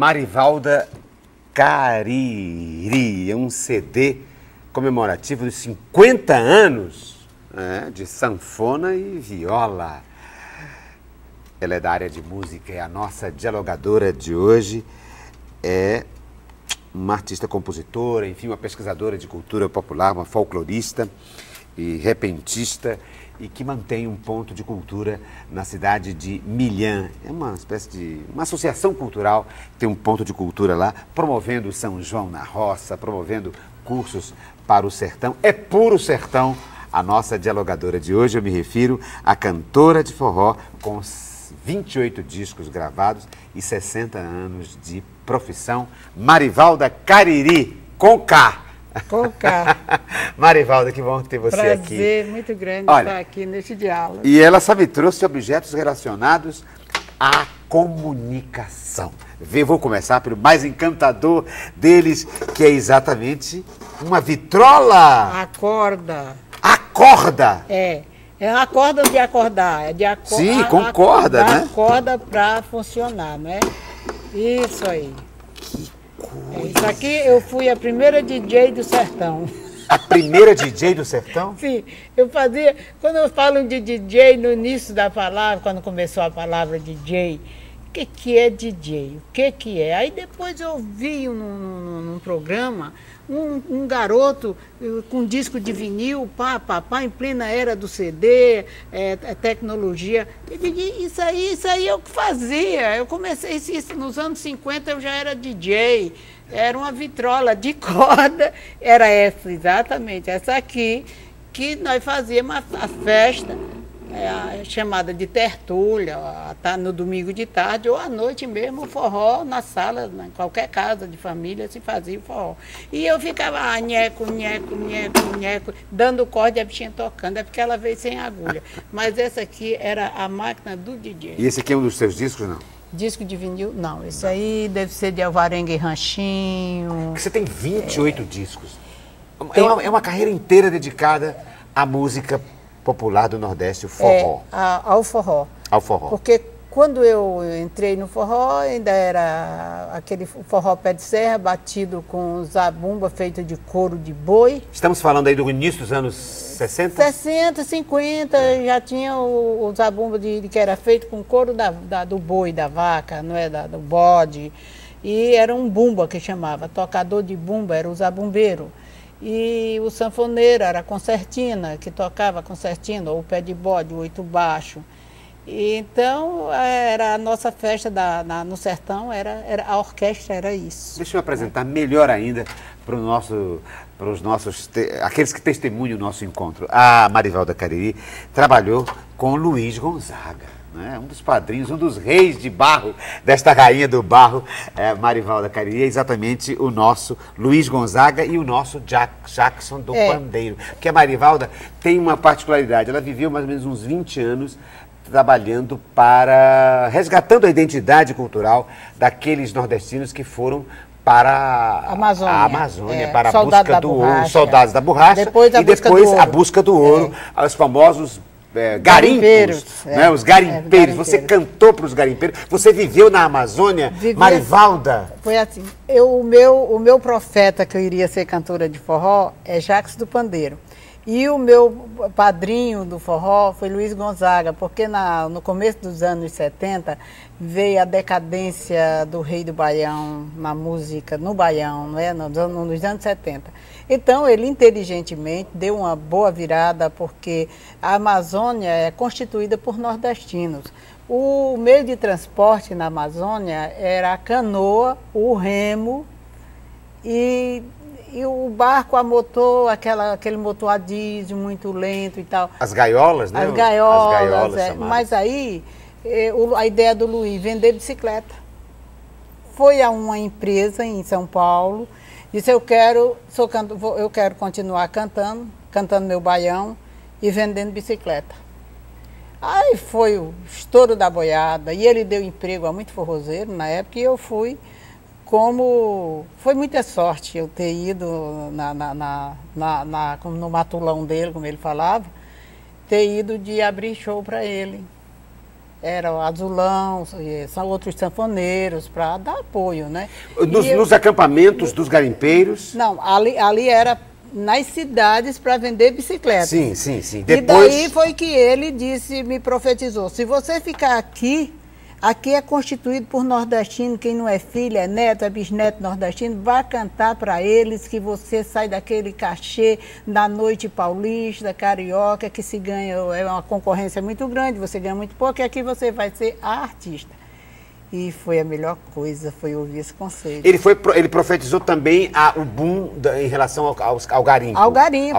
Marivalda Cariri, é um CD comemorativo dos 50 anos de sanfona e viola. Ela é da área de música, é a nossa dialogadora de hoje, é uma artista compositora, enfim, uma pesquisadora de cultura popular, uma folclorista e repentista, e que mantém um ponto de cultura na cidade de Milhã. É uma espécie de uma associação cultural, tem um ponto de cultura lá, promovendo São João na roça, promovendo cursos para o sertão. É puro sertão a nossa dialogadora de hoje. Eu me refiro à cantora de forró com 28 discos gravados e 60 anos de profissão, Marivalda Cariri, com K. Com K. Marivalda, que bom ter você aqui. Prazer muito grande estar aqui neste diálogo. E ela só me trouxe objetos relacionados à comunicação. Vou começar pelo mais encantador deles, que é exatamente uma vitrola. A corda. A corda? É a corda de acordar. É de Sim, com corda, né? A corda para funcionar, né? Isso aí. Isso aqui eu fui a primeira DJ do sertão. A primeira DJ do sertão? Sim, eu fazia, quando eu falo de DJ, no início da palavra, quando começou a palavra DJ, o que é DJ? O que é? Aí depois eu vi num programa um garoto com disco de vinil, em plena era do CD, tecnologia. Eu digo, isso aí eu que fazia. Eu comecei isso nos anos 50, eu já era DJ. Era uma vitrola de corda, era essa, exatamente, essa aqui, que nós fazíamos a festa, chamada de tertúlia, no domingo de tarde ou à noite mesmo, o forró na sala, em qualquer casa de família se fazia o forró. E eu ficava nheco, dando corda e a bichinha tocando, é porque ela veio sem agulha. Mas essa aqui era a máquina do DJ. E esse aqui é um dos seus discos, não? Disco de vinil? Não, esse aí deve ser de Alvarenga e Ranchinho. Você tem 28 discos. É uma carreira inteira dedicada à música popular do Nordeste, o forró. Ao forró. Ao forró. Porque quando eu entrei no forró, ainda era aquele forró pé de serra, batido com zabumba feito de couro de boi. Estamos falando aí do início dos anos 60? 60, 50, já tinha o zabumba que era feito com couro do boi, da vaca, não é, do bode. E era um bumba que chamava, tocador de bumba era o zabumbeiro. E o sanfoneiro era a concertina, que tocava a concertina, ou o pé de bode, o oito baixo. E então, era a nossa festa no sertão, a orquestra era isso. Deixa eu apresentar melhor ainda para os nossos, aqueles que testemunham o nosso encontro. A Marivalda Cariri trabalhou com Luiz Gonzaga, né? Um dos padrinhos, um dos reis de barro, desta rainha do barro, Marivalda Cariri, é exatamente o nosso Luiz Gonzaga e o nosso Jackson do pandeiro. Porque a Marivalda tem uma particularidade, ela viveu mais ou menos uns 20 anos trabalhando resgatando a identidade cultural daqueles nordestinos que foram para a Amazônia, para a busca do ouro, soldados da borracha, e depois a busca do ouro, os famosos garimpos, né? Os garimpeiros. Você cantou para os garimpeiros, você viveu na Amazônia, Marivalda? Foi assim, o meu profeta que eu iria ser cantora de forró é Jackson do Pandeiro. E o meu padrinho do forró foi Luiz Gonzaga, porque no começo dos anos 70 veio a decadência do Rei do Baião na música, no Baião, não é? Nos anos 70. Então ele inteligentemente deu uma boa virada, porque a Amazônia é constituída por nordestinos. O meio de transporte na Amazônia era a canoa, o remo e o barco a motor, aquele motor a diesel muito lento e tal. As gaiolas, né? As gaiolas mas aí a ideia do Luiz, vender bicicleta. Foi a uma empresa em São Paulo, disse, eu quero continuar cantando meu baião e vendendo bicicleta. Aí foi o estouro da boiada, e ele deu emprego a muito forrozeiro na época, e eu fui. Foi muita sorte eu ter ido no matulão dele, como ele falava, ter ido de abrir show para ele. era o Azulão, são outros sanfoneiros para dar apoio, né? Nos acampamentos dos garimpeiros? Não, ali era nas cidades para vender bicicletas. Sim, sim, sim. Depois... E daí foi que ele disse, me profetizou, se você ficar aqui é constituído por nordestino, quem não é filho, é neto, é bisneto nordestino, vai cantar para eles que você sai daquele cachê da noite paulista, carioca, que se ganha, é uma concorrência muito grande, você ganha muito pouco, e aqui você vai ser a artista. E foi a melhor coisa, foi ouvir esse conselho. Ele profetizou também o boom em relação ao garimpo. Ao garimpo,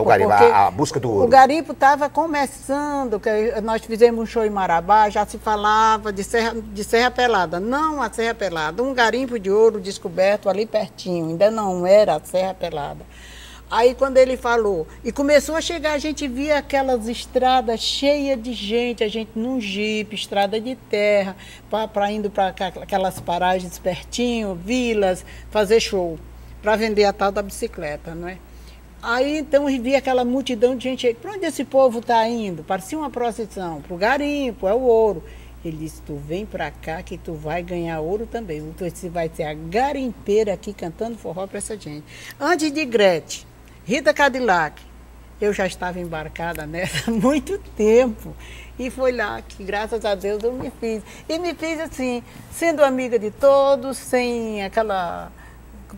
a busca do ouro. O garimpo estava começando, nós fizemos um show em Marabá, já se falava de Serra Pelada. Não a Serra Pelada, um garimpo de ouro descoberto ali pertinho, ainda não era a Serra Pelada. Aí quando ele falou, e começou a chegar, a gente via aquelas estradas cheias de gente, a gente num jipe, estrada de terra, indo para aquelas paragens pertinho, vilas, fazer show, para vender a tal da bicicleta, não é? Aí então eu via aquela multidão de gente, para onde esse povo está indo? Parecia uma procissão, para o garimpo, é o ouro. Ele disse, tu vem para cá que tu vai ganhar ouro também, você vai ser a garimpeira aqui cantando forró para essa gente. Antes de Gretchen, Rita Cadillac, eu já estava embarcada nessa há muito tempo. E foi lá que, graças a Deus, eu me fiz. E me fiz assim, sendo amiga de todos, sem aquela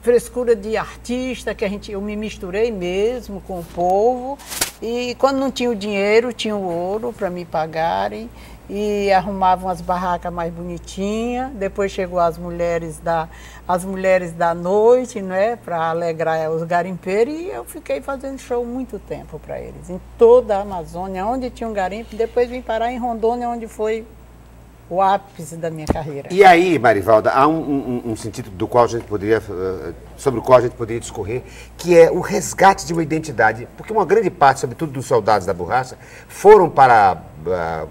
frescura de artista, que eu me misturei mesmo com o povo. E quando não tinha o dinheiro, tinha o ouro para me pagarem. E arrumavam as barracas mais bonitinhas. Depois chegou as mulheres da noite, né, para alegrar os garimpeiros, e eu fiquei fazendo show muito tempo para eles, em toda a Amazônia, onde tinha um garimpo. Depois vim parar em Rondônia, onde foi o ápice da minha carreira. E aí, Marivalda, há um sentido do qual a gente sobre o qual a gente poderia discorrer, que é o resgate de uma identidade, porque uma grande parte, sobretudo dos soldados da borracha, foram para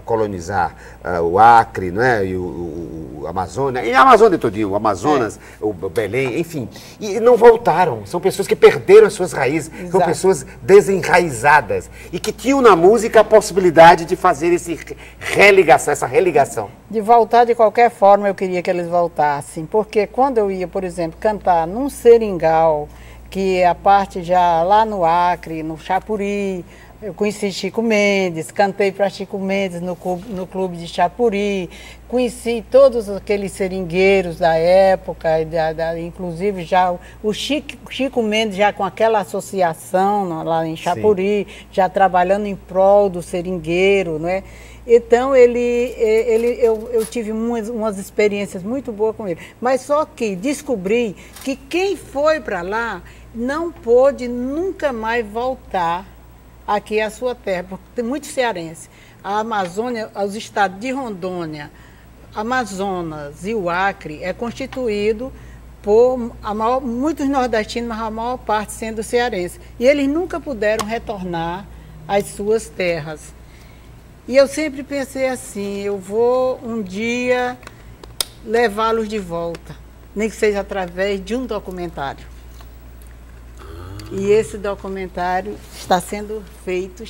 colonizar o Acre, não é? E o Amazônia, e a Amazônia todinho, o Amazonas, o Belém, enfim, e não voltaram. São pessoas que perderam as suas raízes, Exato. São pessoas desenraizadas e que tinham na música a possibilidade de fazer essa religação. De voltar de qualquer forma, eu queria que eles voltassem, porque quando eu ia, por exemplo, cantar num seringal, que a parte já lá no Acre, no Chapuri, eu conheci Chico Mendes, cantei para Chico Mendes no clube de Chapuri, conheci todos aqueles seringueiros da época, inclusive já o Chico Mendes já com aquela associação lá em Chapuri, Sim. já trabalhando em prol do seringueiro, não é? Então eu tive umas experiências muito boas com ele, mas só que descobri que quem foi para lá não pôde nunca mais voltar aqui à sua terra, porque tem muito cearense. A Amazônia, os estados de Rondônia, Amazonas e o Acre é constituído por muitos nordestinos, mas a maior parte sendo cearense. E eles nunca puderam retornar às suas terras. E eu sempre pensei assim, eu vou um dia levá-los de volta, nem que seja através de um documentário. E esse documentário está sendo feito,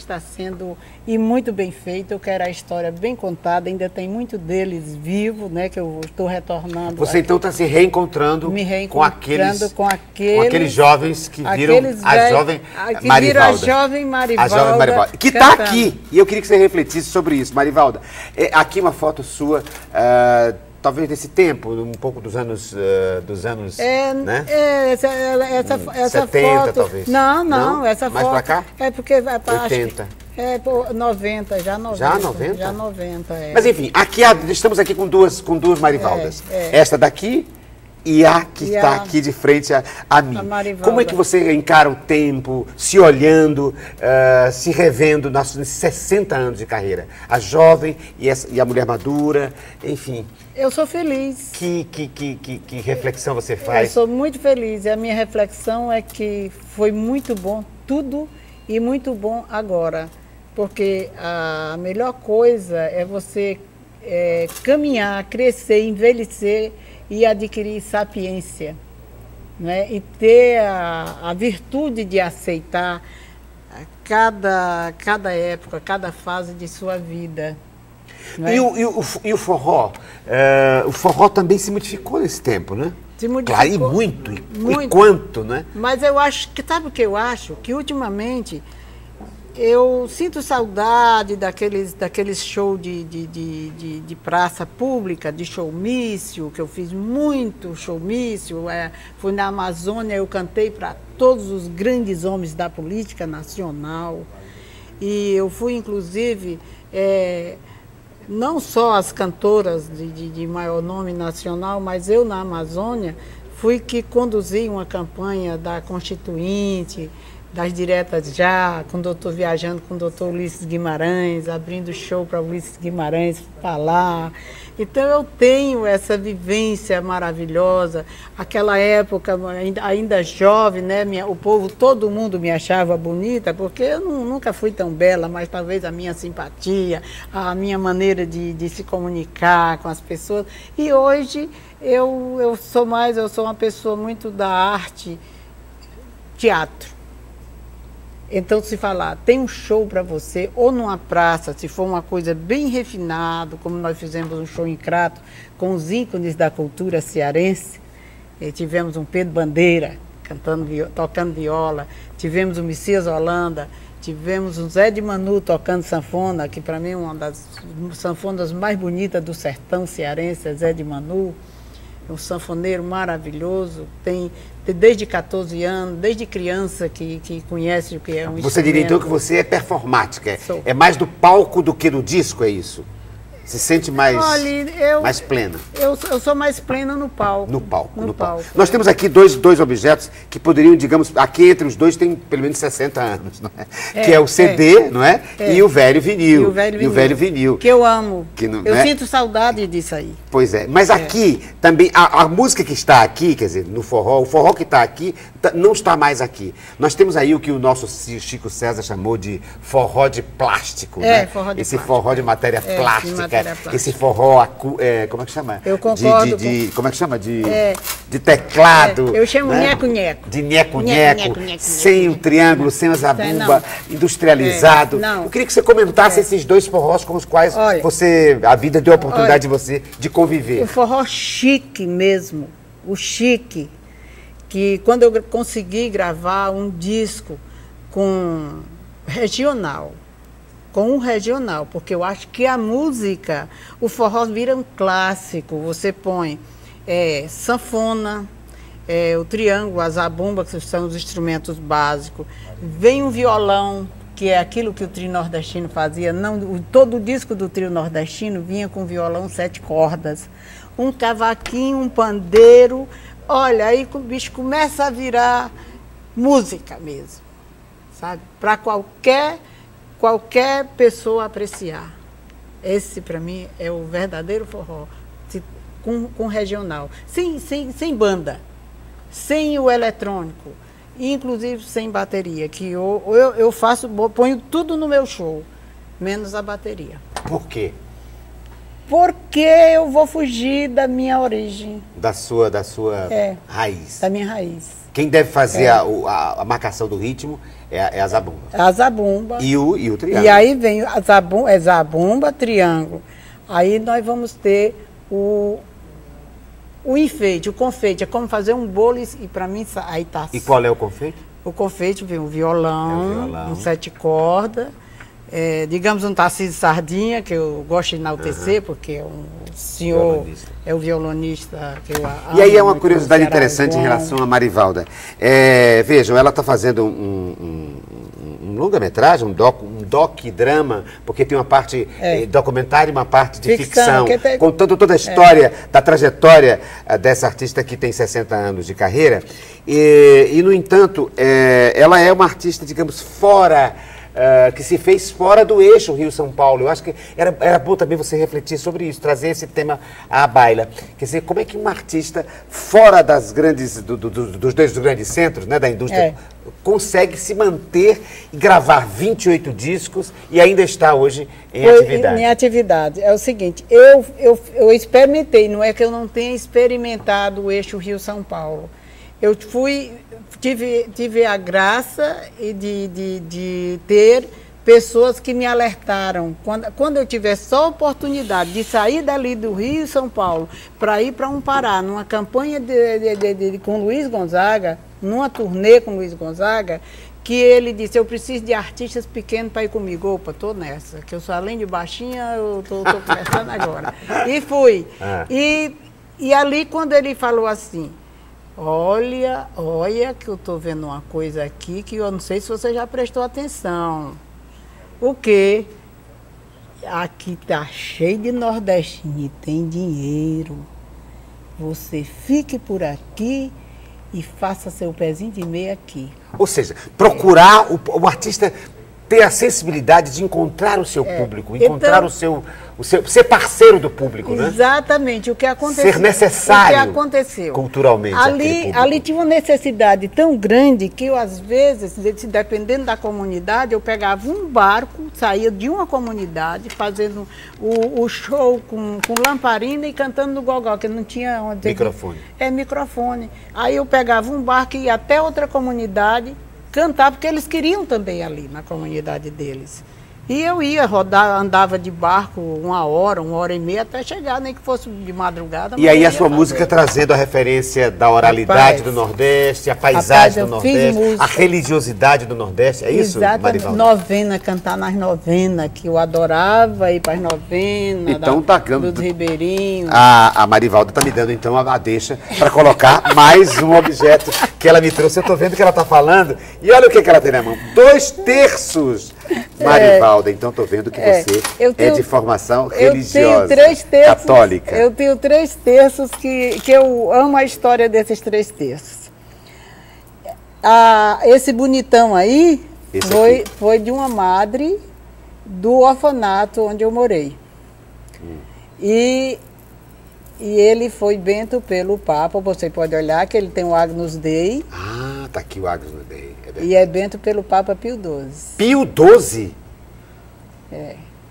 e muito bem feito. Eu quero a história bem contada, ainda tem muito deles vivos, né, que eu estou retornando. Você então está se reencontrando, com aqueles jovens que viram a jovem Marivalda. Que está aqui, e eu queria que você refletisse sobre isso, Marivalda. Aqui uma foto sua... talvez desse tempo, um pouco dos anos, né? Essa 70, foto... talvez. Não, essa mais foto... Mais pra cá? É porque... 80. Por 90, já 90. Já 90? Já 90, Mas enfim, estamos aqui com duas Marivaldas. Esta daqui e a que está aqui de frente a mim. Como é que você encara o tempo, se olhando, se revendo nesses 60 anos de carreira? A jovem e a mulher madura, enfim... Eu sou feliz. Que reflexão você faz? Eu sou muito feliz. E a minha reflexão é que foi muito bom tudo e muito bom agora. Porque a melhor coisa é você caminhar, crescer, envelhecer e adquirir sapiência, né? E ter a virtude de aceitar cada época, cada fase de sua vida. Não é? E o forró? O forró também se modificou nesse tempo, né? Se modificou. Claro, e muito. E quanto, né? Mas eu acho que, sabe o que eu acho? Que ultimamente eu sinto saudade daqueles shows de praça pública, de showmício, que eu fiz muito showmício. Fui na Amazônia, eu cantei para todos os grandes homens da política nacional. E eu fui, inclusive, não só as cantoras de maior nome nacional, mas eu na Amazônia fui que conduzi uma campanha da Constituinte, das Diretas Já, quando eu estou viajando com o doutor Ulisses Guimarães, abrindo show para Ulisses Guimarães falar. Então eu tenho essa vivência maravilhosa. Aquela época, ainda jovem, né? O povo, todo mundo me achava bonita, porque eu nunca fui tão bela, mas talvez a minha simpatia, a minha maneira de se comunicar com as pessoas. E hoje eu sou uma pessoa muito da arte, teatro. Então, se falar, tem um show para você, ou numa praça, se for uma coisa bem refinada, como nós fizemos um show em Crato, com os ícones da cultura cearense, tivemos um Pedro Bandeira tocando viola, tivemos o Messias Holanda, tivemos o Zé de Manu tocando sanfona, que para mim é uma das sanfonas mais bonitas do sertão cearense, é Zé de Manu. Um sanfoneiro maravilhoso, tem desde 14 anos, desde criança que conhece o que é um instrumento. Você diria então que você é performática, é mais do palco do que do disco, é isso? Se sente mais, mais plena? Eu sou mais plena no palco. No palco. Nós temos aqui dois objetos que poderiam, digamos, aqui entre os dois tem pelo menos 60 anos, não é? Que é o CD, não é? E o velho vinil. E o velho vinil. Que eu amo. Eu sinto saudade disso aí. Pois é. Mas aqui também, a música que está aqui, quer dizer, no forró, o forró que está aqui, não está mais aqui. Nós temos aí o que o nosso Chico César chamou de forró de plástico, né? Forró de Esse plástico. forró de matéria plástica. Esse forró, como é que chama? Eu concordo. Como é que chama? De teclado. Eu chamo né? nheco-nheco. De nheco-nheco, sem o triângulo, sem a zabumba, industrializado. Eu queria que você comentasse esses dois forrós com os quais a vida deu a oportunidade de você de conviver. O forró chique mesmo, o chique, que quando eu consegui gravar um disco com um regional, porque eu acho que a música, o forró vira um clássico. Você põe sanfona, o triângulo, a zabumba, que são os instrumentos básicos, vem um violão, que é aquilo que o trio nordestino fazia. Todo o disco do trio nordestino vinha com violão 7 cordas, um cavaquinho, um pandeiro. Olha, aí o bicho começa a virar música mesmo, sabe? Para qualquer pessoa apreciar. Esse, para mim, é o verdadeiro forró, com regional. Sem banda, sem o eletrônico, inclusive sem bateria, que eu ponho tudo no meu show, menos a bateria. Por quê? Porque eu vou fugir da minha origem. Da sua raiz. Da minha raiz. Quem deve fazer a marcação do ritmo é a zabumba. A zabumba. E o triângulo. E aí vem a zabumba, triângulo. Aí nós vamos ter o enfeite, o confeite. É como fazer um bolo e para mim aí tá. E qual é o confeite? O confeite vem um violão, um 7 cordas. Digamos um Tarcísio Sardinha, que eu gosto de enaltecer, porque é um senhor, é o violonista que eu amo. E aí é uma curiosidade interessante em relação a Marivalda. Vejam, ela está fazendo um longa-metragem, um doc-drama, porque tem uma parte documentária e uma parte de ficção, contando toda a história da trajetória dessa artista que tem 60 anos de carreira. E no entanto, ela é uma artista, digamos, fora... que se fez fora do eixo Rio-São Paulo. Eu acho que era bom também você refletir sobre isso, trazer esse tema à baila. Quer dizer, como é que um artista fora dos dois grandes centros, né, da indústria, consegue se manter e gravar 28 discos e ainda está hoje em atividade? Em atividade. É o seguinte, eu experimentei, não é que eu não tenha experimentado o eixo Rio-São Paulo. Tive a graça de ter pessoas que me alertaram. Quando eu tivesse só a oportunidade de sair dali do Rio e São Paulo para ir para um Pará, numa campanha com Luiz Gonzaga, numa turnê com Luiz Gonzaga, que ele disse, eu preciso de artistas pequenos para ir comigo. Opa, tô nessa, que eu sou além de baixinha, eu tô começando agora. E fui. E ali, quando ele falou assim, olha que eu tô vendo uma coisa aqui que eu não sei se você já prestou atenção. O quê? Aqui tá cheio de nordestino e tem dinheiro. Você fique por aqui e faça seu pezinho de meia aqui. Ou seja, procurar o artista ter a sensibilidade de encontrar o seu público, encontrar então, ser parceiro do público, né? Exatamente, o que aconteceu. Ser necessário o que aconteceu. Culturalmente. Ali tinha uma necessidade tão grande que eu, às vezes, dependendo da comunidade, eu pegava um barco, saía de uma comunidade, fazendo o show com lamparina e cantando no gogó, que não tinha onde... Microfone. Microfone. Aí eu pegava um barco e ia até outra comunidade cantar, porque eles queriam também ali na comunidade deles. E eu ia rodar, andava de barco 1 hora, 1 hora e meia, até chegar, nem que fosse de madrugada. E aí a sua música trazendo a referência da oralidade do Nordeste, a paisagem do Nordeste, a religiosidade do Nordeste, é isso, Marivalda? Novena, cantar nas novenas, que eu adorava ir para as novenas, então, dos ribeirinhos. A Marivalda está me dando, então, a deixa para colocar mais um objeto que ela me trouxe. Eu estou vendo que ela está falando, e olha o que ela tem na mão, 2 terços. Marivalda, então estou vendo que você é de formação religiosa, católica. Eu tenho 3 terços que eu amo a história desses 3 terços. Esse bonitão aí foi de uma madre do orfanato onde eu morei. E ele foi bento pelo Papa, você pode olhar que ele tem o Agnus Dei. Ah, tá aqui o Agnus Dei. E é bento pelo Papa Pio XII. Pio XII?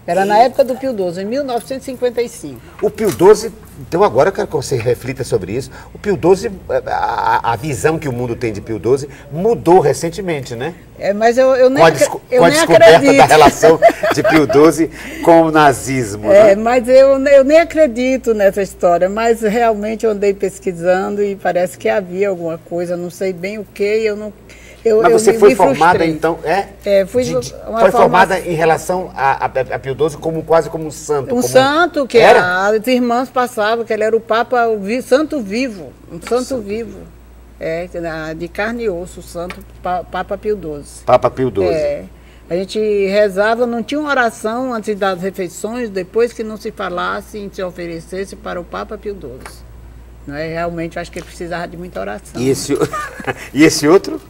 Era na época do Pio XII, em 1955. O Pio XII, então agora eu quero que você reflita sobre isso. O Pio XII, a visão que o mundo tem de Pio XII mudou recentemente, né? Mas eu nem acredito. Com a descoberta da relação de Pio XII com o nazismo. Né? Mas eu nem acredito nessa história, mas realmente eu andei pesquisando e parece que havia alguma coisa, não sei bem o que, Mas você foi formada, então, foi formada em relação a Pio XII quase como um santo. Santo, que as irmãs passavam, que ele era o Papa santo vivo, um santo vivo. De carne e osso, o santo Papa Pio XII. Papa Pio XII. A gente rezava, não tinha uma oração antes das refeições, depois que não se falasse e se oferecesse para o Papa Pio XII. Não é? Realmente, eu acho que ele precisava de muita oração. E esse outro?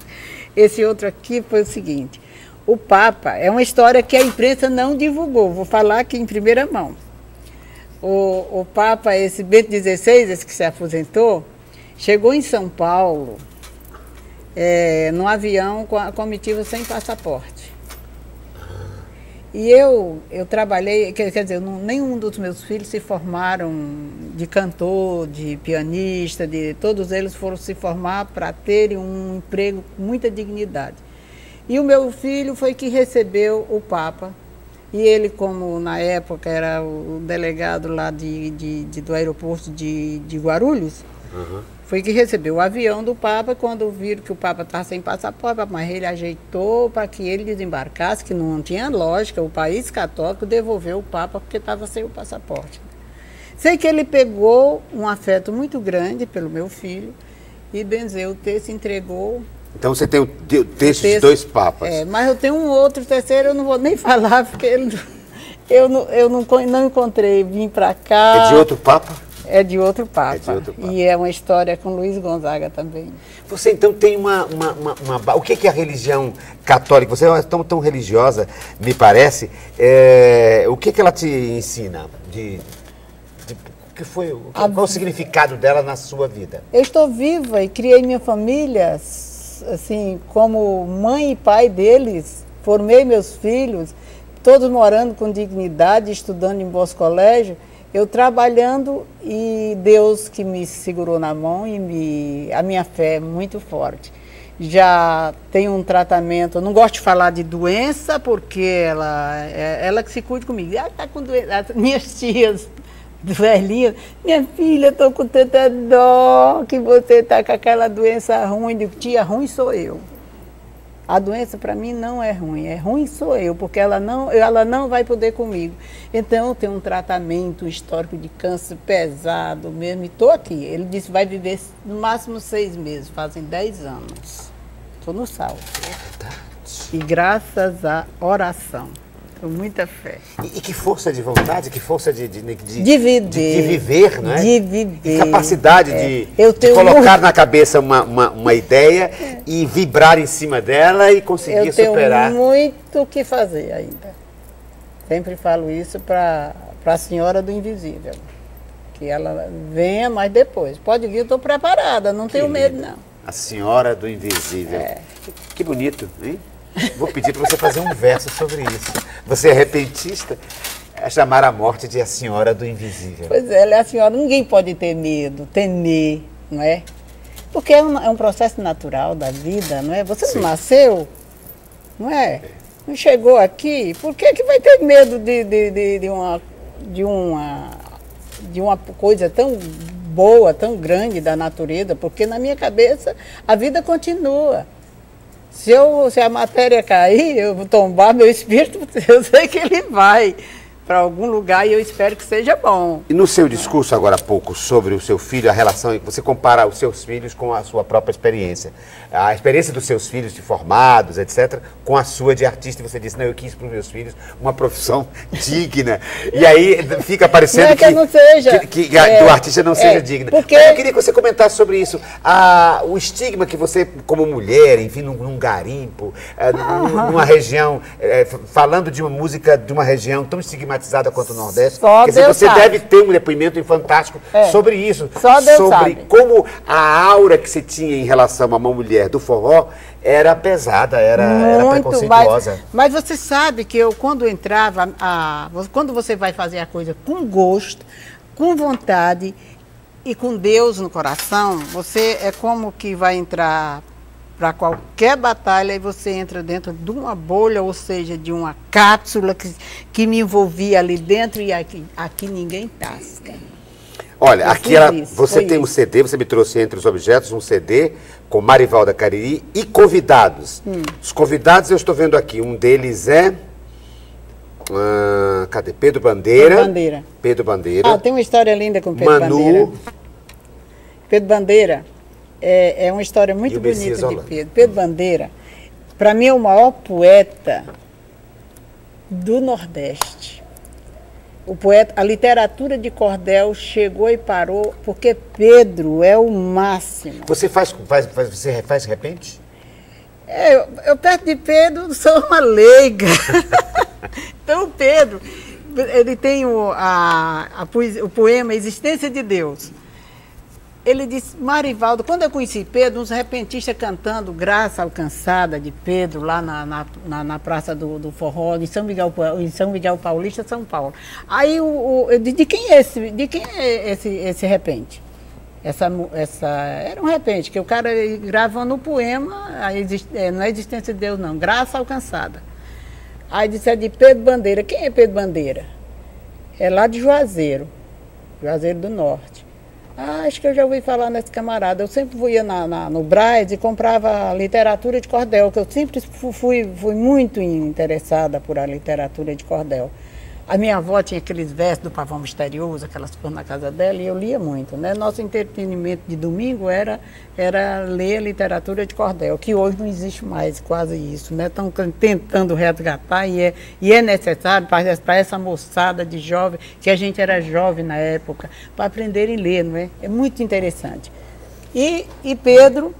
Esse outro aqui foi o seguinte, o Papa, é uma história que a imprensa não divulgou, vou falar aqui em primeira mão. O Papa, esse Bento XVI, esse que se aposentou, chegou em São Paulo, num avião com a comitiva sem passaporte. E eu trabalhei, quer dizer, nenhum dos meus filhos se formaram de cantor, de pianista, todos eles foram se formar para terem um emprego com muita dignidade. E o meu filho foi que recebeu o Papa, e ele, como na época era o delegado lá do aeroporto de Guarulhos, foi que recebeu o avião do Papa. Quando viram que o Papa estava sem passaporte, mas ele ajeitou para que ele desembarcasse, que não tinha lógica, o país católico devolveu o Papa porque estava sem o passaporte. Sei que ele pegou um afeto muito grande pelo meu filho e benzeu o texto, entregou. Então você tem o texto de 2 papas. Mas eu tenho um outro, terceiro, eu não vou nem falar, porque eu não encontrei, vim para cá. É de outro Papa? É de outro Papa. E é uma história com Luiz Gonzaga também. Você então tem o que é a religião católica? Você é tão religiosa, me parece. O que ela te ensina? Qual o significado dela na sua vida? Eu estou viva e criei minha família, assim, como mãe e pai deles. Formei meus filhos, todos morando com dignidade, estudando em bons colégios. Eu trabalhando e Deus que me segurou na mão e a minha fé é muito forte. já tem um tratamento. Eu não gosto de falar de doença, porque ela que se cuide comigo. Ela está com doença. As minhas tias velhinhas, minha filha, estou com tanta dó que você está com aquela doença ruim. Eu digo, tia, ruim sou eu. A doença para mim não é ruim sou eu, porque ela não vai poder comigo. Então eu tenho um tratamento histórico de câncer pesado mesmo, e estou aqui. Ele disse que vai viver no máximo 6 meses, fazem 10 anos. Estou no salvo. E graças à oração. Com muita fé. E que força de vontade, que força de viver, não é? De viver. E capacidade de colocar na cabeça uma ideia e vibrar em cima dela e conseguir superar. Eu tenho muito o que fazer ainda. Sempre falo isso para a senhora do invisível. Que ela venha, mas depois. Pode vir, eu estou preparada, não tenho medo, não. A senhora do invisível. Que bonito, hein? Vou pedir para você fazer um verso sobre isso. Você é repentista, chamar a morte de a senhora do invisível. Pois é, ela é a senhora. Ninguém pode ter medo, temer, não é? Porque é um processo natural da vida, não é? Você não nasceu, não é? Não chegou aqui, por que vai ter medo de uma coisa tão boa, tão grande da natureza? Porque na minha cabeça a vida continua. Se a matéria cair, eu vou tombar meu espírito, eu sei que ele vai para algum lugar e eu espero que seja bom. E no seu discurso agora há pouco sobre o seu filho, a relação em que você compara os seus filhos com a sua própria experiência. A experiência dos seus filhos de formados, etc., com a sua de artista. E você disse, não, eu quis para os meus filhos uma profissão digna. E aí fica parecendo não é que não seja, que do artista não seja digna. Porque... Mas eu queria que você comentasse sobre isso. O estigma que você, como mulher, enfim, num garimpo, numa região, falando de uma música de uma região tão estigmatizada quanto o Nordeste. Só Quer dizer, você deve ter um depoimento fantástico sobre isso. Só Deus sobre sabe. Como a aura que se tinha em relação a uma mulher do forró era pesada, era preconceituosa. Mas você sabe que eu, quando entrava, quando você vai fazer a coisa com gosto, com vontade e com Deus no coração, você é como que vai entrar para qualquer batalha e você entra dentro de uma bolha, ou seja, de uma cápsula que me envolvia ali dentro e aqui ninguém tasca. Olha, aqui você tem um CD, você me trouxe entre os objetos um CD com Marivalda Cariri e convidados. Os convidados eu estou vendo aqui, um deles é... cadê? Pedro Bandeira. Pedro Bandeira. Tem uma história linda com Pedro Manu. Bandeira. Pedro Bandeira é uma história muito bonita de Pedro. Pedro Bandeira, para mim, é o maior poeta do Nordeste. A literatura de cordel chegou e parou, porque Pedro é o máximo. Você faz repente? Eu perto de Pedro sou uma leiga. Então, Pedro, ele tem o poema Existência de Deus. Ele disse, Marivaldo, quando eu conheci Pedro, uns repentistas cantando Graça Alcançada de Pedro, lá na Praça do Forró, em São Miguel Paulista, São Paulo. Aí eu disse, de quem é esse repente? Era um repente, que o cara gravando o poema, não é Existência de Deus não, Graça Alcançada. Aí disse, é de Pedro Bandeira. Quem é Pedro Bandeira? É lá de Juazeiro do Norte. Acho que eu já ouvi falar nesse camarada. Eu sempre ia no Brás e comprava literatura de cordel, que eu sempre fui muito interessada por a literatura de cordel. A minha avó tinha aqueles versos do Pavão Misterioso, aquelas coisas na casa dela, e eu lia muito, né? Nosso entretenimento de domingo era ler literatura de cordel, que hoje não existe mais quase isso, né? Estão tentando resgatar e é necessário para essa moçada de jovem, que a gente era jovem na época, para aprenderem a ler, não é? É muito interessante. E Pedro,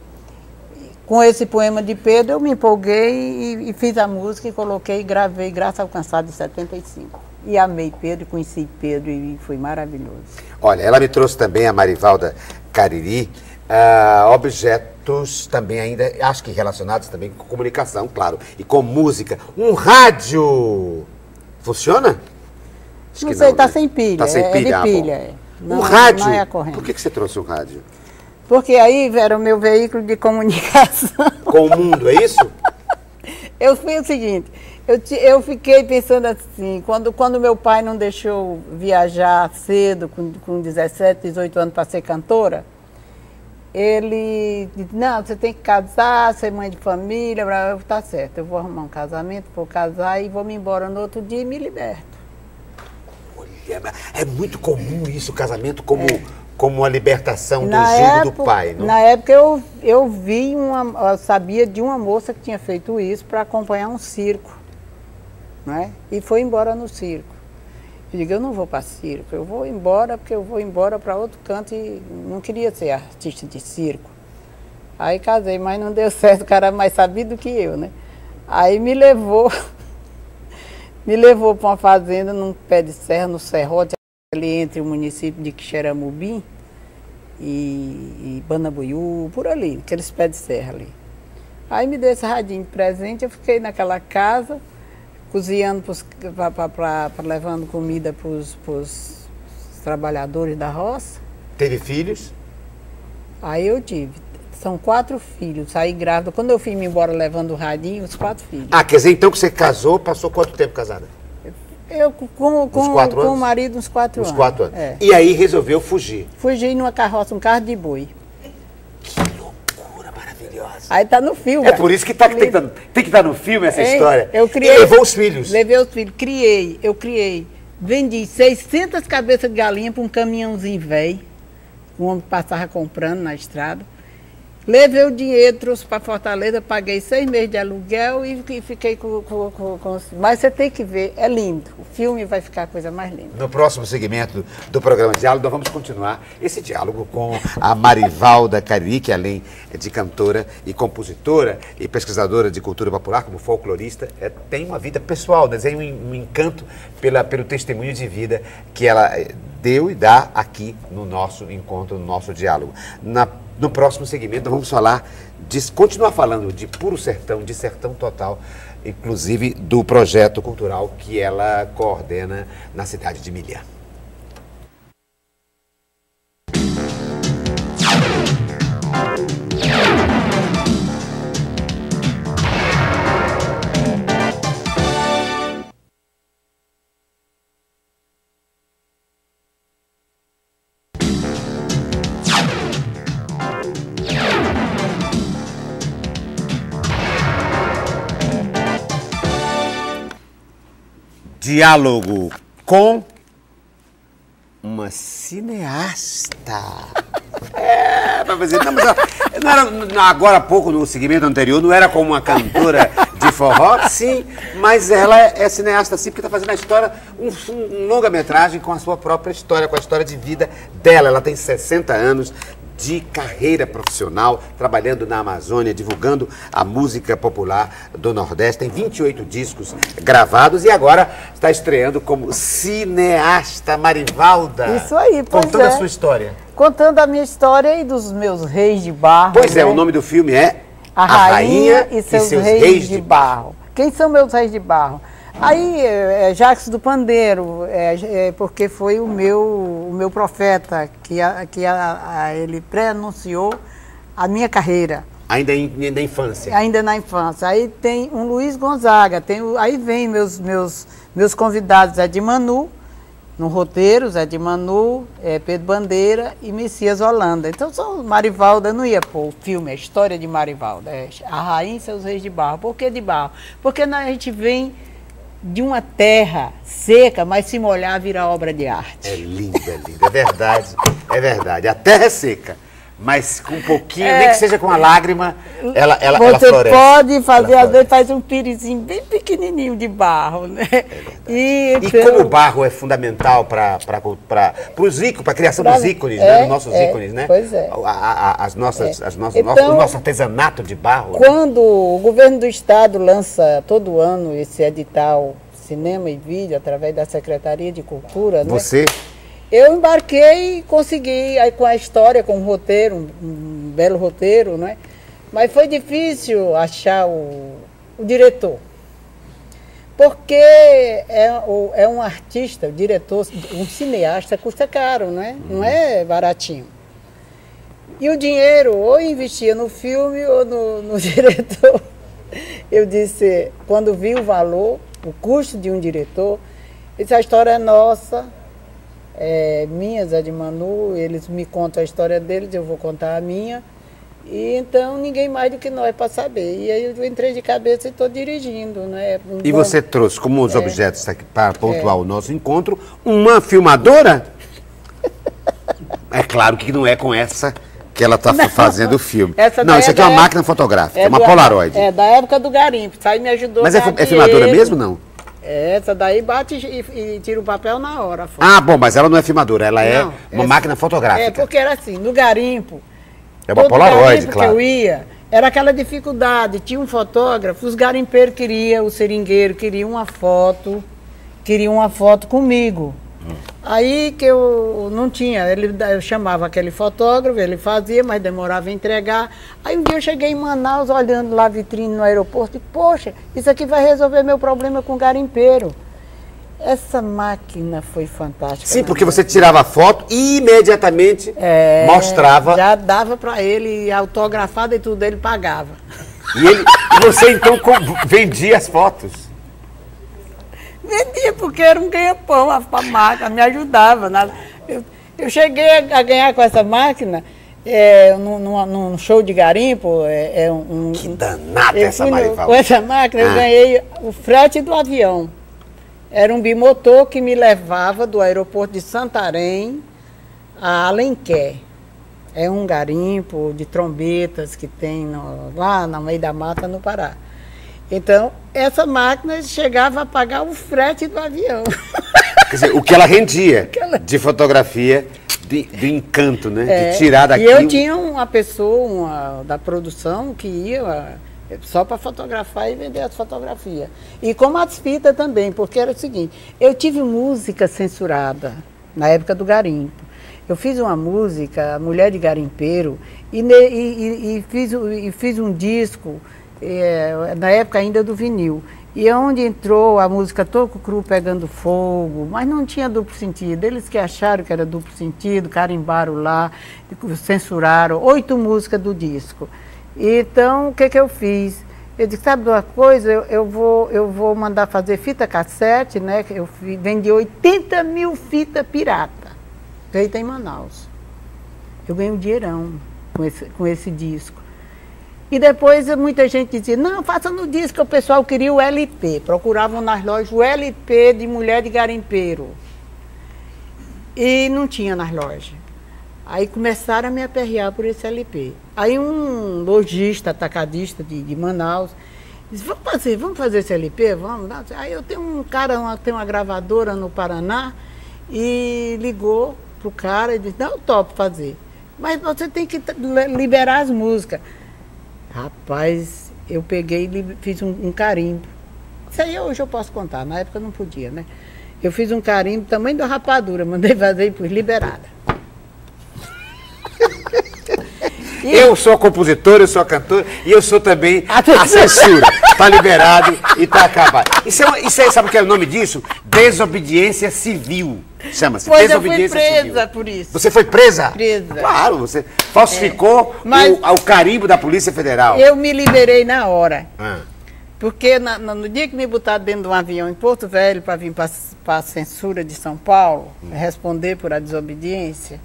com esse poema de Pedro, eu me empolguei e fiz a música e coloquei e gravei Graça Alcançada em 75. E amei Pedro, conheci Pedro e foi maravilhoso. Olha, ela me trouxe também, a Marivalda Cariri, objetos também ainda, acho que relacionados também com comunicação, claro, e com música. Um rádio! Funciona? Não sei, está sem pilha. Está sem pilha. É de pilha. Um rádio? Não é a corrente. Por que você trouxe um rádio? Porque aí era o meu veículo de comunicação. Com o mundo, é isso? Eu fiz o seguinte, eu fiquei pensando assim, quando meu pai não deixou viajar cedo, com 17, 18 anos para ser cantora, ele disse, não, você tem que casar, ser mãe de família, eu, tá certo, eu vou arrumar um casamento, vou casar e vou me embora no outro dia e me liberto. Olha, é muito comum isso, o casamento como a libertação do Na jugo do pai, não? Na época eu eu sabia de uma moça que tinha feito isso para acompanhar um circo, né? E foi embora no circo. Eu digo, eu não vou para circo, eu vou embora porque eu vou embora para outro canto e não queria ser artista de circo. Aí casei, mas não deu certo, o cara é mais sabido que eu, né? Aí me levou para uma fazenda num pé de serra, no Serrote, ali entre o município de Quixeramobim e Banabuiú, por ali, aqueles pés de serra ali. Aí me deu esse radinho de presente, eu fiquei naquela casa, cozinhando, levando comida para os trabalhadores da roça. Teve filhos? Aí eu tive. São 4 filhos, saí grávida. Quando eu fui me embora levando o radinho, os 4 filhos. Ah, quer dizer então que você casou, passou quanto tempo casada? Eu com o marido uns 4 anos. Uns 4 anos. É. E aí resolveu fugir. Fugi numa carroça, um carro de boi. Que loucura maravilhosa. Aí tá no filme. É por isso que, tem que estar no filme essa história. Eu criei, e levou os filhos. Levei os filhos, eu criei. Vendi 600 cabeças de galinha para um caminhãozinho velho. Um homem passava comprando na estrada. Levei o dinheiro, trouxe para Fortaleza, paguei 6 meses de aluguel e fiquei com... Mas você tem que ver, é lindo. O filme vai ficar a coisa mais linda. No próximo segmento do programa Diálogo, nós vamos continuar esse diálogo com a Marivalda Cariri, que além de cantora e compositora e pesquisadora de cultura popular, como folclorista, tem uma vida pessoal, né? Tem um encanto pelo testemunho de vida que ela deu e dá aqui no nosso encontro, no nosso diálogo. No próximo segmento, vamos continuar falando de puro sertão, de sertão total, inclusive do projeto cultural que ela coordena na cidade de Milhã. Diálogo com uma cineasta. Para fazer. Não era, agora há pouco, no segmento anterior, não era como uma cantora de forró, sim, mas ela é cineasta, sim, porque está fazendo a história, um longa-metragem com a sua própria história, com a história de vida dela. Ela tem 60 anos. De carreira profissional, trabalhando na Amazônia, divulgando a música popular do Nordeste. Tem 28 discos gravados e agora está estreando como cineasta. Marivalda. Isso aí, pois contando a sua história. Contando a minha história e dos meus reis de barro. Pois né? é, o nome do filme é A Rainha e seus reis de barro. Quem são meus reis de barro? Aí, Jacques do Pandeiro, porque foi o meu profeta, que ele pré-anunciou a minha carreira. Ainda na infância. Ainda na infância. Aí tem um Luiz Gonzaga, aí vem meus convidados, Zé de Manu, no roteiro, Zé de Manu, Pedro Bandeira e Messias Holanda. Então, Marivalda, não ia pôr o filme, a história de Marivalda, A Rainha e seus reis de barro. Por que de barro? Porque a gente vem de uma terra seca, mas se molhar vira obra de arte. É lindo, é verdade, é verdade. A terra é seca, mas com um pouquinho, nem que seja com uma lágrima, ela Você floresce. Pode fazer, às vezes faz um pirizinho bem pequenininho de barro, né? E como o barro é fundamental para os ícones, para a criação dos ícones, né? Dos nossos ícones, né? Pois é. O nosso artesanato de barro. Quando o governo do estado lança todo ano esse edital Cinema e Vídeo, através da Secretaria de Cultura, Você? Né? Eu embarquei e consegui, aí com a história, com um roteiro, um belo roteiro, né? Mas foi difícil achar o diretor. Porque é um artista, o diretor, um cineasta custa caro, né? Não é baratinho. E o dinheiro ou investia no filme ou no diretor. Eu disse, quando vi o valor, o custo de um diretor, essa história é nossa, é minha, Zé de Manu, eles me contam a história deles, eu vou contar a minha. E então ninguém mais do que nós para saber. E aí eu entrei de cabeça e estou dirigindo, né? E você trouxe como os objetos aqui para pontuar o nosso encontro uma filmadora? É claro que não é com essa que ela está fazendo o filme. Não, isso aqui é uma máquina fotográfica, é uma Polaroid. É da época do garimpo, isso aí me ajudou. Mas é filmadora mesmo, não? Essa daí bate e tira o papel na hora. Ah, bom, mas ela não é filmadora, ela é uma máquina fotográfica. É, porque era assim, no garimpo... É uma Polaroid, claro. Que eu ia, era aquela dificuldade, tinha um fotógrafo, os garimpeiros queriam, o seringueiro queria uma foto comigo. Aí que eu não tinha, eu chamava aquele fotógrafo, ele fazia, mas demorava a entregar. Aí um dia eu cheguei em Manaus, olhando lá a vitrine no aeroporto, e poxa, isso aqui vai resolver meu problema com o garimpeiro. Essa máquina foi fantástica. Sim, porque você tirava a foto e imediatamente mostrava. Já dava para ele, autografada e tudo, ele pagava. E você então vendia as fotos? Vendia, porque era um ganha-pão, a máquina me ajudava. Eu cheguei a ganhar com essa máquina num show de garimpo. Que danada essa Marivaldo. Com essa máquina eu ganhei o frete do avião. Era um bimotor que me levava do aeroporto de Santarém a Alenquer. É um garimpo de trombetas que tem lá no meio da mata, no Pará. Então, essa máquina chegava a pagar o frete do avião. Quer dizer, o que ela rendia de fotografia, de encanto, né? De tirar daqui. E eu tinha uma pessoa da produção que ia... só para fotografar e vender as fotografias. E com as fitas também, porque era o seguinte, eu tive música censurada na época do garimpo. Eu fiz uma música, Mulher de Garimpeiro, e fiz um disco, na época ainda do vinil. E é onde entrou a música Toco Cru Pegando Fogo, mas não tinha duplo sentido. Eles que acharam que era duplo sentido, carimbaram lá, censuraram 8 músicas do disco. Então, o que eu fiz? Eu disse, sabe de uma coisa? Eu vou mandar fazer fita cassete, né? Eu vendi 80 mil fitas pirata, feita em Manaus. Eu ganhei um dinheirão com esse disco. E depois muita gente dizia, não, faça no disco, o pessoal queria o LP. Procuravam nas lojas o LP de Mulher de Garimpeiro. E não tinha nas lojas. Aí começaram a me aperrear por esse LP. Aí um lojista, atacadista de Manaus, disse, vamos fazer esse LP? Vamos. Aí eu tenho um cara, tem uma gravadora no Paraná, e ligou pro cara e disse, não, eu topo fazer. Mas você tem que liberar as músicas. Rapaz, eu peguei e fiz um carimbo. Isso aí hoje eu posso contar, na época eu não podia, né? Eu fiz um carimbo tamanho da rapadura, mandei fazer e pus liberada. Eu sou compositor, eu sou cantor e eu sou também a censura. Está liberado e está acabado. Isso é, sabe o que é o nome disso? Desobediência civil. Chama-se desobediência civil. Eu fui presa por isso. Você foi presa? Presa. Claro, você falsificou o carimbo da Polícia Federal. Eu me liberei na hora. Porque no dia que me botaram dentro de um avião em Porto Velho para vir para a censura de São Paulo, responder por a desobediência,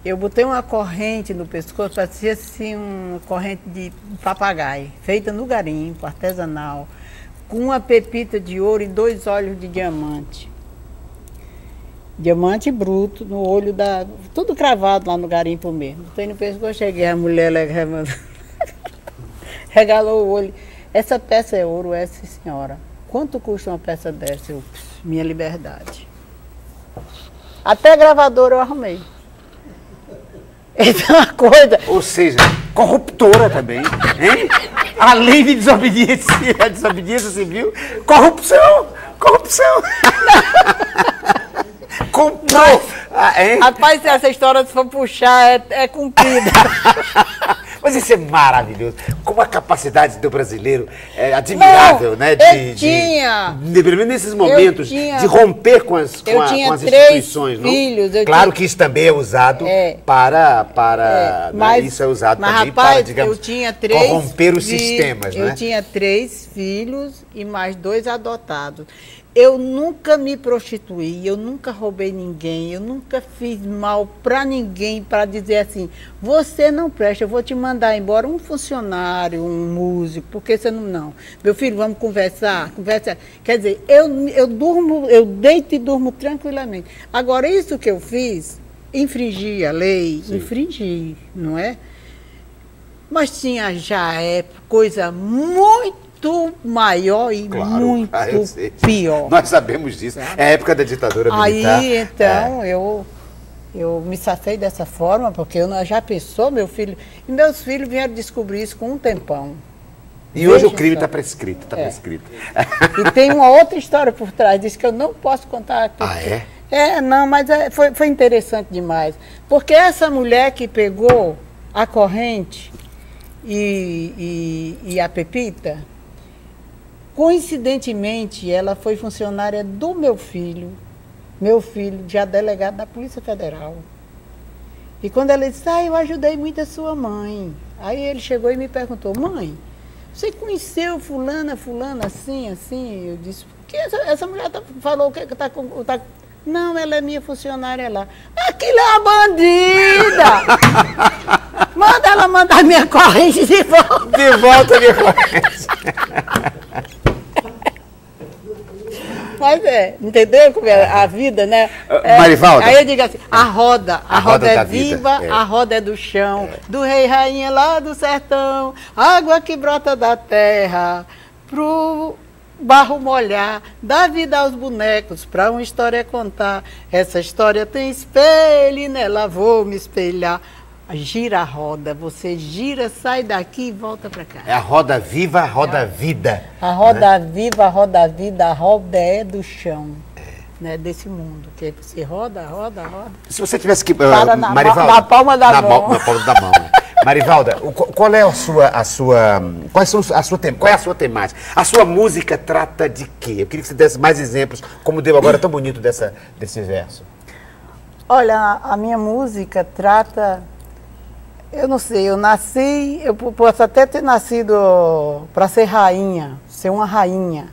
eu botei uma corrente no pescoço, parecia assim uma corrente de papagaio, feita no garimpo, artesanal, com uma pepita de ouro e 2 olhos de diamante. Diamante bruto no olho tudo cravado lá no garimpo mesmo. Botei no pescoço, cheguei, a mulher regalou o olho. Essa peça é ouro, sim senhora. Quanto custa uma peça dessa? Minha liberdade. Até gravador eu arrumei. Essa é uma coisa. Ou seja, corruptora também, hein? Além de desobediência civil, corrupção! Comprou! Rapaz, se essa história, se for puxar, é cumprida. Mas isso é maravilhoso. Como a capacidade do brasileiro é admirável, Não, né? Pelo menos nesses momentos, de romper com as instituições. Filhos, claro que isso também é usado mas, isso é usado mas, também rapaz, para, digamos, corromper os sistemas, né? Eu tinha 3 filhos e mais 2 adotados. Eu nunca me prostituí, eu nunca roubei ninguém, eu nunca fiz mal para ninguém para dizer assim, você não presta, eu vou te mandar embora um funcionário, um músico, porque você não. Meu filho, vamos conversar. Quer dizer, eu deito e durmo tranquilamente. Agora, isso que eu fiz, infringi a lei, infringi, não é? Mas tinha já coisa muito maior e muito pior. Nós sabemos disso. É a época da ditadura militar. Aí, então, eu me safei dessa forma, porque já pensou, meu filho... E meus filhos vieram descobrir isso com um tempão. E hoje o crime está prescrito, prescrito. E tem uma outra história por trás disso que eu não posso contar. Não, mas foi interessante demais. Porque essa mulher que pegou a corrente e a Pepita... Coincidentemente, ela foi funcionária do meu filho já delegado da Polícia Federal. E quando ela disse, eu ajudei muito a sua mãe. Aí ele chegou e me perguntou, mãe, você conheceu fulana assim? Eu disse, porque essa mulher falou que está com... Não, ela é minha funcionária lá. Aquilo é uma bandida! Manda ela mandar minha corrente de volta. De volta minha corrente. Mas entendeu como é a vida, né? Marivalda. Aí eu digo assim, a roda é viva, vida, a roda é do chão, do rei e rainha lá do sertão, água que brota da terra, pro barro molhar, dá vida aos bonecos, pra uma história contar. Essa história tem espelho e nela vou me espelhar. Gira a roda, você gira, sai daqui e volta para cá. É a roda viva, a roda vida. A roda viva, a roda vida, a roda é do chão, né, desse mundo. Que você roda. Se você tivesse que... Marivalda, na palma da mão. Na palma da mão. Marivalda, qual é a sua temática? A sua música trata de quê? Eu queria que você desse mais exemplos, como deu agora tão bonito desse verso. Olha, a minha música trata... Eu não sei, eu posso até ter nascido para ser rainha, ser uma rainha,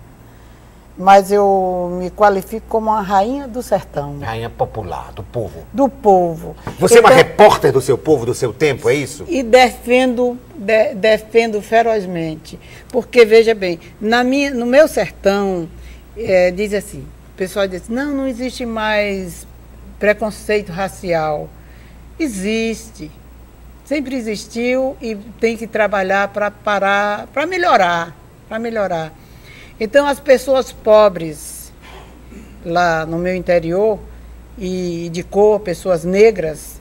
mas eu me qualifico como uma rainha do sertão. Rainha popular, do povo. Do povo. Você é uma repórter do seu povo, do seu tempo, é isso? E defendo ferozmente, porque veja bem, no meu sertão, diz assim, o pessoal diz, não existe mais preconceito racial. Existe. Sempre existiu e tem que trabalhar para melhorar. Então, as pessoas pobres lá no meu interior e de cor, pessoas negras,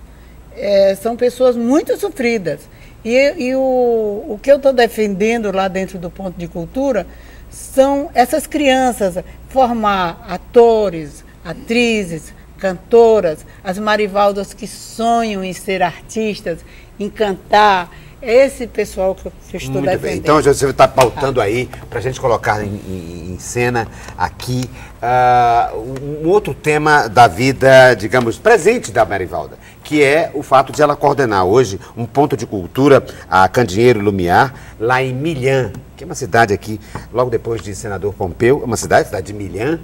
são pessoas muito sofridas. E o que eu estou defendendo lá dentro do Ponto de Cultura são essas crianças, formar atores, atrizes, cantoras, as marivaldas que sonham em ser artistas, em cantar. É esse pessoal que eu estou defendendo. Bem. Então, você está pautando aí, para a gente colocar em cena aqui, um outro tema da vida, digamos, presente da Marivalda, que é o fato de ela coordenar hoje um ponto de cultura, a Candeeiro Lumiar, lá em Milhã, que é uma cidade aqui, logo depois de Senador Pompeu, uma cidade de Milhã.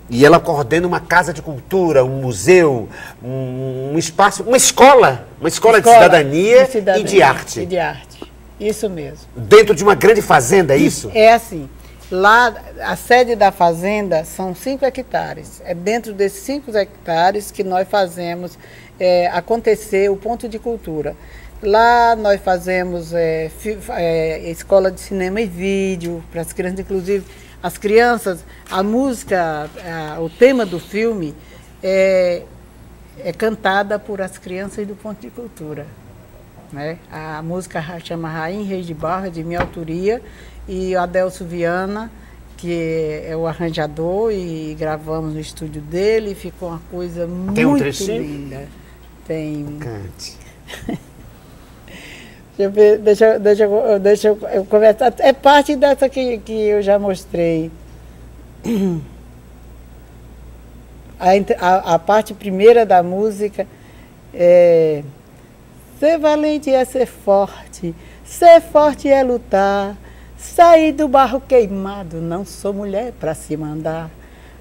E ela coordena uma casa de cultura, um museu, um espaço, uma escola de cidadania e de arte. E de arte, isso mesmo. Dentro de uma grande fazenda, é isso? É assim, lá a sede da fazenda são 5 hectares. É dentro desses 5 hectares que nós fazemos acontecer o ponto de cultura. Lá nós fazemos escola de cinema e vídeo, para as crianças, inclusive. As crianças, a música, o tema do filme é cantada por as crianças do Ponto de Cultura. Né? A música chama Rainha Reis de Barra, de minha autoria, e o Adelso Viana, que é o arranjador, e gravamos no estúdio dele, e ficou uma coisa muito linda. Tem. Cante. Deixa eu conversar. É parte dessa que eu já mostrei. A parte primeira da música é: ser valente é ser forte é lutar, sair do barro queimado, não sou mulher pra se mandar.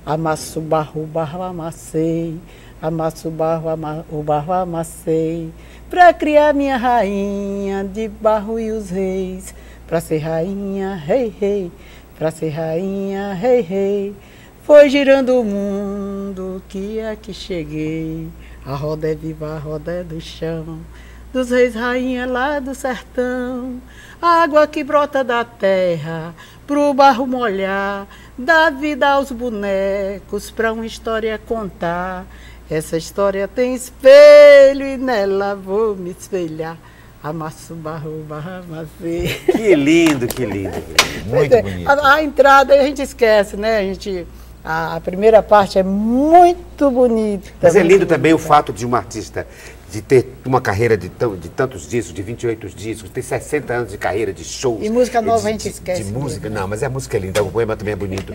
Amasso o barro amassei, amasso o barro amassei, pra criar minha rainha de barro e os reis, pra ser rainha, rei, rei, pra ser rainha, rei, rei. Foi girando o mundo que aqui cheguei, a roda é viva, a roda é do chão, dos reis rainha lá do sertão, a água que brota da terra, pro barro molhar, dá vida aos bonecos pra uma história contar. Essa história tem espelho e nela vou me espelhar. Amasso o barro amassei. Que lindo, que lindo. Muito bonito. A entrada a gente esquece, né? A primeira parte é muito bonita. Mas é lindo também o fato de uma artista de ter uma carreira de tantos discos, de 28 discos, ter 60 anos de carreira, de shows. E música nova a gente esquece. De música, não, mas a música é linda, o poema também é bonito.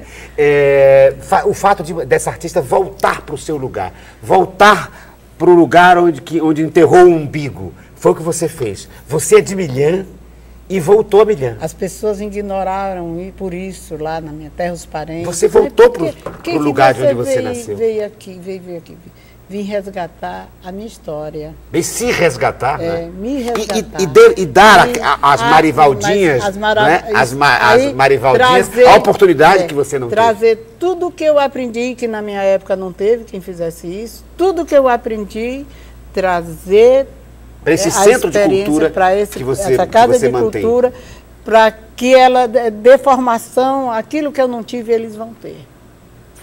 O fato dessa artista voltar para o seu lugar, voltar para o lugar onde enterrou o umbigo, foi o que você fez. Você é de Milhã e voltou a Milhã. As pessoas ignoraram e por isso lá na minha terra, os parentes. Você voltou para o lugar de onde você nasceu. Veio aqui. Vim resgatar a minha história. Veio se resgatar, né? Me resgatar. E dar às Marivaldinhas, as Marivaldinhas, a oportunidade que você não teve. Trazer tudo o que eu aprendi, que na minha época não teve quem fizesse isso, tudo que eu aprendi, trazer para esse centro de cultura essa casa de cultura, para que ela dê formação, aquilo que eu não tive, eles vão ter.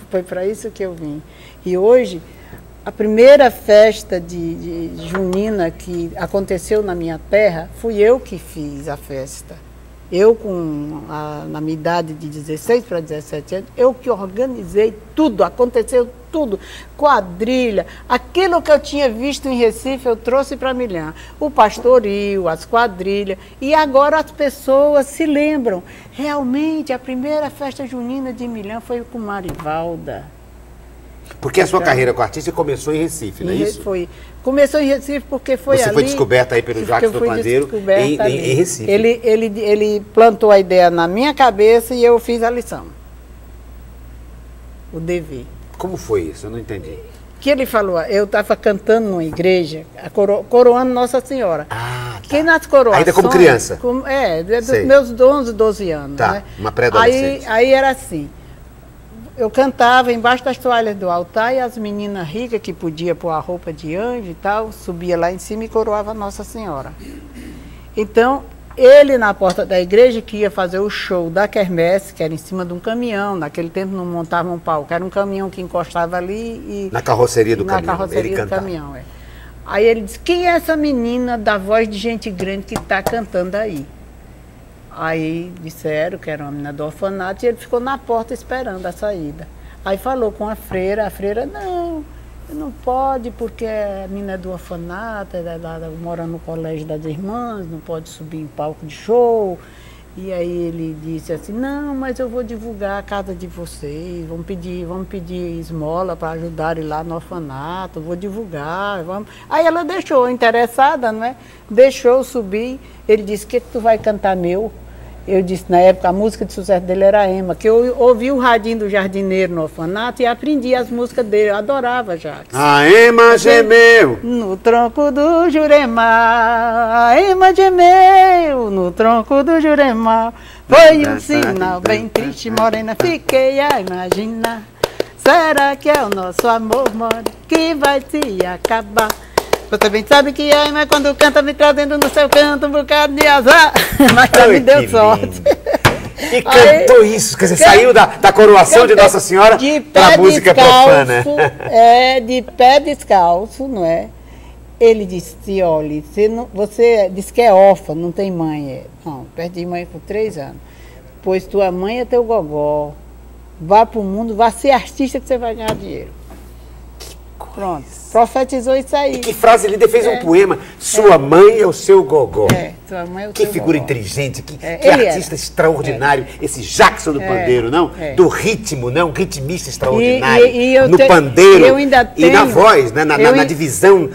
Foi para isso que eu vim. E hoje, a primeira festa de junina que aconteceu na minha terra, fui eu que fiz a festa. Eu, na minha idade de 16 para 17 anos, eu que organizei tudo, aconteceu tudo. Quadrilha, aquilo que eu tinha visto em Recife, eu trouxe para Milhã. O pastoril, as quadrilhas. E agora as pessoas se lembram. Realmente, a primeira festa junina de Milhã foi com Marivalda. Porque a sua carreira com artista começou em Recife, não é isso? Começou em Recife porque foi ali... Você foi descoberta aí pelo Jacques do Pandeiro em Recife. Ele plantou a ideia na minha cabeça e eu fiz a lição. O dever. Como foi isso? Eu não entendi. Que ele falou, eu estava cantando numa igreja, coroando Nossa Senhora. Ah, tá. Que nas coroações... Ainda como criança? Dos meus 11, 12 anos. Tá, né? Uma pré-adolescente. Aí era assim... Eu cantava embaixo das toalhas do altar e as meninas ricas que podiam pôr a roupa de anjo e tal, subia lá em cima e coroava Nossa Senhora. Então, ele na porta da igreja que ia fazer o show da quermesse, que era em cima de um caminhão, naquele tempo não montava um palco, era um caminhão que encostava ali e... Na carroceria do caminhão. Na carroceria do caminhão, é. Aí ele disse, quem é essa menina da voz de gente grande que está cantando aí? Aí disseram que era uma menina do orfanato e ele ficou na porta esperando a saída. Aí falou com a freira não pode porque a menina é do orfanato, mora no colégio das irmãs, não pode subir em palco de show. E aí ele disse assim, não, mas eu vou divulgar a casa de vocês, vamos pedir esmola para ajudarem lá no orfanato, vou divulgar, vamos. Aí ela deixou, interessada, não é? Deixou subir, ele disse, o que tu vai cantar meu? Eu disse, na época, a música de sucesso dele era Ema, que eu ouvi o radinho do jardineiro no orfanato e aprendi as músicas dele, eu adorava Jacques. A Ema gemeu no tronco do Juremar, a Ema gemeu no tronco do Juremar, foi um sinal bem triste, morena, fiquei a imaginar, será que é o nosso amor, mora, que vai se acabar? Você bem sabe que a Ema quando canta me trazendo no seu canto um bocado de azar, mas me deu sorte. E cantou isso, quer dizer, saiu da coroação de Nossa Senhora para a música profana. De pé descalço, não é? Ele disse, olha, você disse que é órfã, não tem mãe. Não, perdi mãe por 3 anos. Pois tua mãe é teu gogó. Vá para o mundo, vá ser artista que você vai ganhar dinheiro. Pronto, profetizou isso aí. E que frase linda, fez um poema, sua mãe é o seu gogó. tua mãe é o Que teu figura vovó. inteligente, que Ele artista extraordinário, esse Jackson do pandeiro, não? é. Do ritmo, não? Um ritmista extraordinário. E eu no pandeiro eu ainda e na tenho- voz, né? na eu- divisão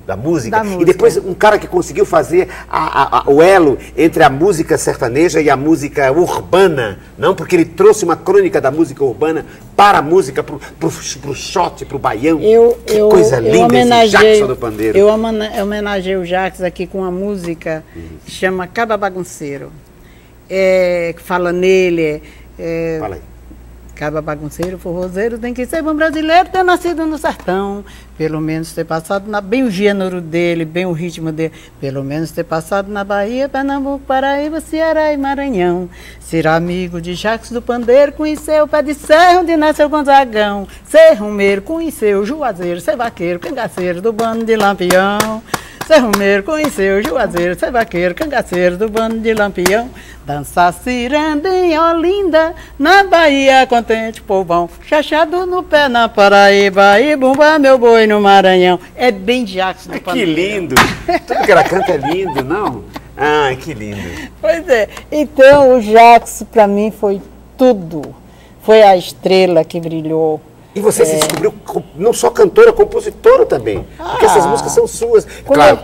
da música. Da música. E depois um cara que conseguiu fazer o elo entre a música sertaneja e a música urbana, não? Porque ele trouxe uma crônica da música urbana para a música, pro shot, pro baião. Que coisa linda esse Jackson do pandeiro. Eu homenageei o Jackson aqui com uma música que chama Caba Bagunceiro. Que fala nele. Fala aí. Caba bagunceiro, forrozeiro, tem que ser bom brasileiro, ter nascido no sertão. Pelo menos ter passado bem o gênero dele, bem o ritmo dele. Pelo menos ter passado na Bahia, Pernambuco, Paraíba, Ceará e Maranhão. Ser amigo de Jackson do pandeiro, conheceu o pé de serra onde nasceu Gonzagão. Ser rumeiro, conheceu Juazeiro, ser vaqueiro, cangaceiro do bando de Lampião. Ser rumeiro, conheceu Juazeiro, ser vaqueiro, cangaceiro do bando de Lampião. Dançar ciranda em Olinda, na Bahia, contente povão. Chachado no pé na Paraíba, e bumba meu boi no Maranhão. É bem Jackson do Que pandeiro. lindo! Tudo que ela canta é lindo, não? Ai, que lindo. Pois é. Então, o Jackson, para mim, foi tudo. Foi a estrela que brilhou. E você se descobriu não só cantora, compositora também. Porque essas músicas são suas. Claro,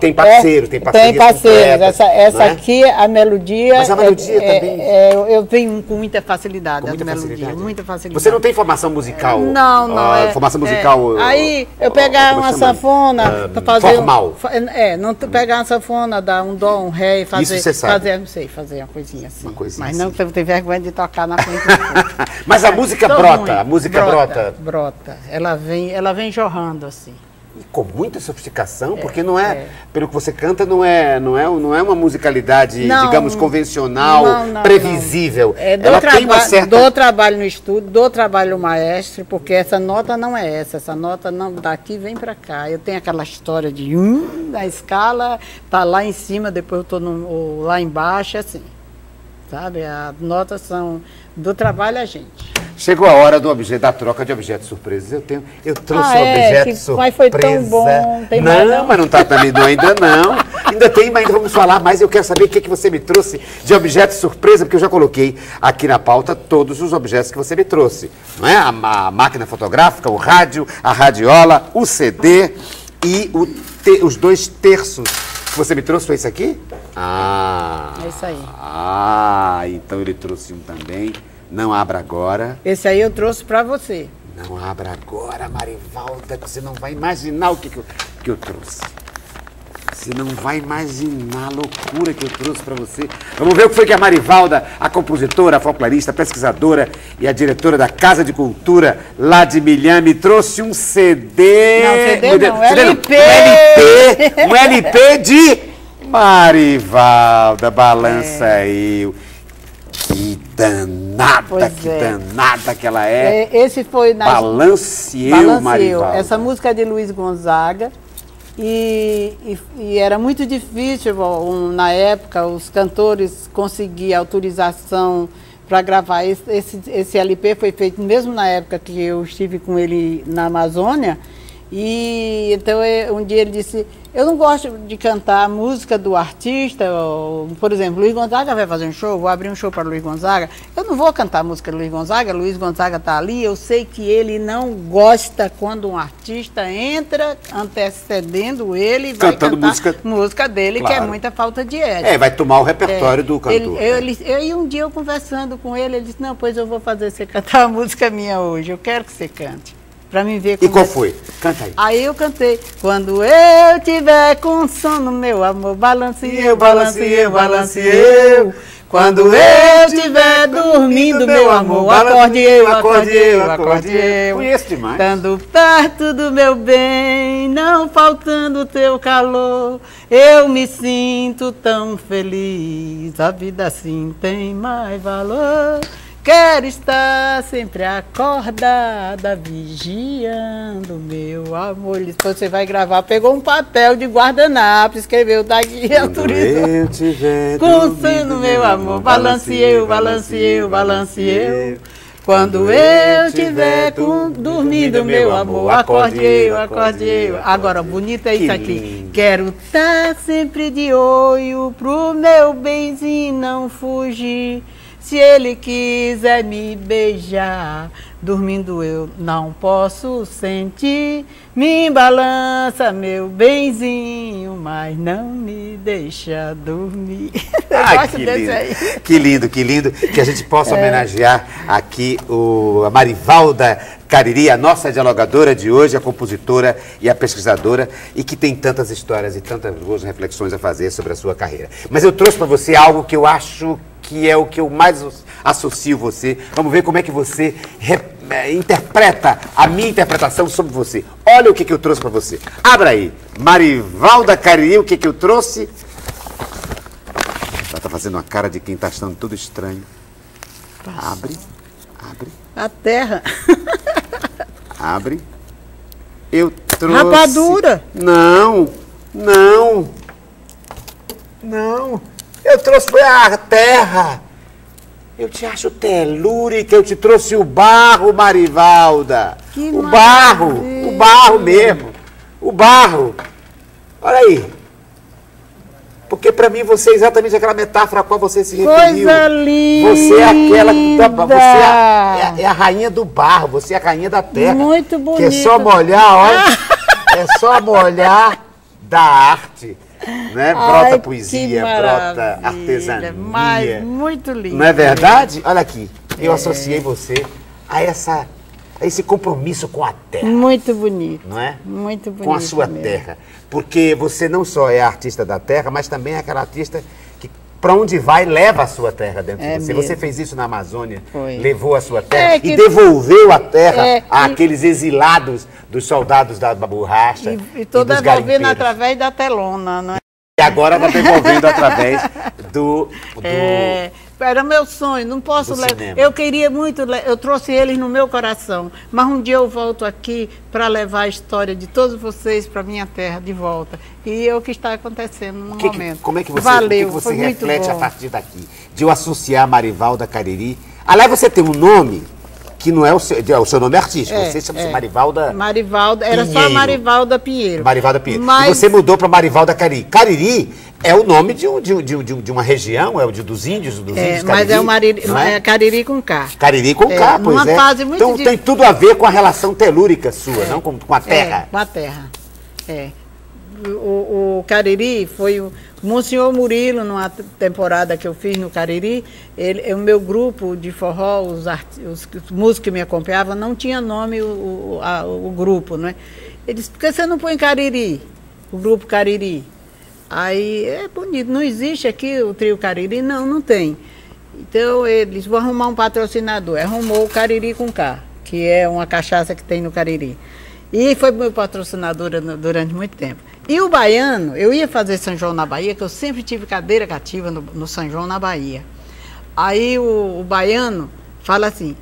tem parceiros, tem parcerias. Tem parceiros. completas, Essa não é? aqui, a melodia. Mas a melodia também. Eu venho com muita facilidade, Com muita a melodia. facilidade. Muita facilidade. Você não tem formação musical? Não. Formação musical. Aí eu pegar como uma chama? sanfona para fazer. Formal. Não pegar uma sanfona, dar um dó, um ré e fazer. Isso você sabe. Não sei, fazer uma coisinha assim. Uma coisinha Mas assim. não, eu tenho vergonha de tocar na frente do povo. Mas a música Sou brota, ruim. a música brota. Brota. Ela vem jorrando assim. E com muita sofisticação, porque não é, pelo que você canta, não é uma musicalidade, Não, digamos, convencional, não, previsível. Dou Ela tem uma certa... dou trabalho no estúdio, dou trabalho no maestro, porque essa nota não é essa nota não daqui vem pra cá. Eu tenho aquela história de da escala, tá lá em cima, depois eu tô lá embaixo, assim. Sabe? As notas são do trabalho a gente. Chegou a hora da troca de objetos surpresas. Eu trouxe um objeto surpresa. Mas foi tão bom. Tem mais, não, mas não está terminando ainda não. Ainda tem, mas ainda vamos falar mais. Eu quero saber o que você me trouxe de objeto surpresa, porque eu já coloquei aqui na pauta todos os objetos que você me trouxe. Não é? A máquina fotográfica, o rádio, a radiola, o CD e os 2 terços que você me trouxe. Foi isso aqui? É isso aí. Então ele trouxe um também. Não abra agora. Esse aí eu trouxe para você. Não abra agora, Marivalda, que você não vai imaginar o que eu trouxe. Você não vai imaginar a loucura que eu trouxe para você. Vamos ver o que foi que a Marivalda, a compositora, a folclorista, a pesquisadora e a diretora da Casa de Cultura lá de Milhame, trouxe um CD. Não, CD não, LP. Um LP de Marivalda, balança aí. Que danada, danada que ela é. Esse foi na Balanceeu, Marivalda. Essa música é de Luiz Gonzaga. E era muito difícil, na época, os cantores conseguiam autorização para gravar. Esse LP foi feito mesmo na época que eu estive com ele na Amazônia. E então um dia ele disse, eu não gosto de cantar a música do artista, por exemplo, Luiz Gonzaga vai fazer um show, vou abrir um show para Luiz Gonzaga, eu não vou cantar a música do Luiz Gonzaga está ali, eu sei que ele não gosta quando um artista entra antecedendo ele e vai cantando cantar música dele, claro, que é muita falta de ética. Vai tomar o repertório do cantor. E um dia eu conversando com ele, ele disse, não, pois eu vou fazer você cantar a música minha hoje, eu quero que você cante. Pra mim ver como. E qual foi? Canta aí. Aí eu cantei. Quando eu tiver com sono, meu amor, balanceio, balanceio, balanceio. Quando eu estiver dormindo, meu amor, acorde eu, acorde eu, acorde eu. Conheço demais. Estando perto do meu bem, não faltando o teu calor, eu me sinto tão feliz. A vida assim tem mais valor. Quero estar sempre acordada, vigiando meu amor. Depois você vai gravar, pegou um papel de guardanapo, escreveu daqui, autorizou. Eu tiver com sono, meu amor, balanceio, balanceio, balanceio. Quando eu tiver dormindo, meu amor, acorde eu, acorde eu. Agora, bonito é isso aqui. Quero estar sempre de olho pro meu benzinho não fugir. Se ele quiser me beijar, dormindo eu não posso sentir. Me balança, meu benzinho, mas não me deixa dormir. Ah, que lindo, aí. Que lindo, que lindo. Que a gente possa homenagear aqui a Marivalda Cariri, a nossa dialogadora de hoje, a compositora e a pesquisadora, e que tem tantas histórias e tantas boas reflexões a fazer sobre a sua carreira. Mas eu trouxe para você algo que eu acho que é o que eu mais associo você. Vamos ver como é que você interpreta a minha interpretação sobre você. Olha o que eu trouxe para você. Abra aí. Marivalda Cariri, o que eu trouxe? Ela está fazendo uma cara de quem está achando tudo estranho. Abre. Abre. A terra. Abre. Eu trouxe... Rapadura. Não. Não. Não. Eu trouxe a terra. Eu te acho telúrica, eu te trouxe o barro, Marivalda. Que o barro mesmo. O barro. Olha aí. Porque para mim você é exatamente aquela metáfora a qual você se referiu. Coisa linda. Você é aquela, você é a rainha do barro, você é a rainha da terra. Muito bonito. Que é só molhar, olha. É só molhar da arte. Né? Brota Ai, poesia, brota artesania. Mas muito lindo. Não é verdade? Olha aqui, eu associei você a esse compromisso com a terra. Muito bonito. Não é? Muito bonito. Com a sua terra. Porque você não só é artista da terra, mas também é aquela artista que, para onde vai, leva a sua terra dentro de você. Mesmo. Você fez isso na Amazônia, Foi. levou a sua terra e devolveu a terra àqueles exilados dos soldados da borracha e toda dos devolvendo garimpeiros. através da telona, não é? E agora está devolvendo através do era meu sonho, não posso levar. Eu queria muito, eu trouxe eles no meu coração, mas um dia eu volto aqui para levar a história de todos vocês para minha terra de volta. E é o que está acontecendo no momento. Como é que você, Valeu, o que você foi reflete muito a bom. partir daqui? De eu associar Marivalda Cariri. Aliás, você tem um nome que não é o seu nome artístico. Você chama-se Marivalda. Marivalda, era Pinheiro. só Marivalda Pinheiro. Marivalda Pinheiro. Mas... E você mudou para Marivalda Cariri. Cariri é o nome de uma região, dos índios, dos índios mas Cariri. É Cariri com K. Cariri com K, pois numa é. fase muito então tem tudo a ver com a relação telúrica sua, não com a terra. Com a terra. O Cariri foi o Monsenhor Murilo, numa temporada que eu fiz no Cariri, o meu grupo de forró, os músicos que me acompanhavam, não tinha nome o grupo, né? Ele disse, por que você não põe Cariri? O grupo Cariri. Aí, é bonito, não existe aqui o trio Cariri? Não, não tem. Então, eles vão arrumar um patrocinador. Arrumou o Cariri com K, que é uma cachaça que tem no Cariri. E foi meu patrocinador durante muito tempo. E o baiano, eu ia fazer São João na Bahia, que eu sempre tive cadeira cativa no São João na Bahia. Aí o baiano fala assim,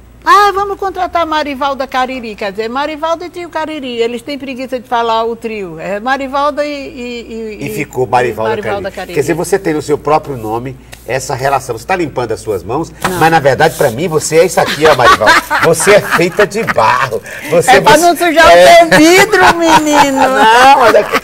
vamos contratar Marivalda Cariri, quer dizer, Marivalda e trio Cariri. Eles têm preguiça de falar o trio. É Marivalda e ficou Marivalda Cariri. Quer dizer, você tem no seu próprio nome essa relação. Você está limpando as suas mãos, mas na verdade, para mim, você é isso aqui, ó, Marivalda. Você é feita de barro. Para não sujar o teu vidro, menino. Não, olha aqui.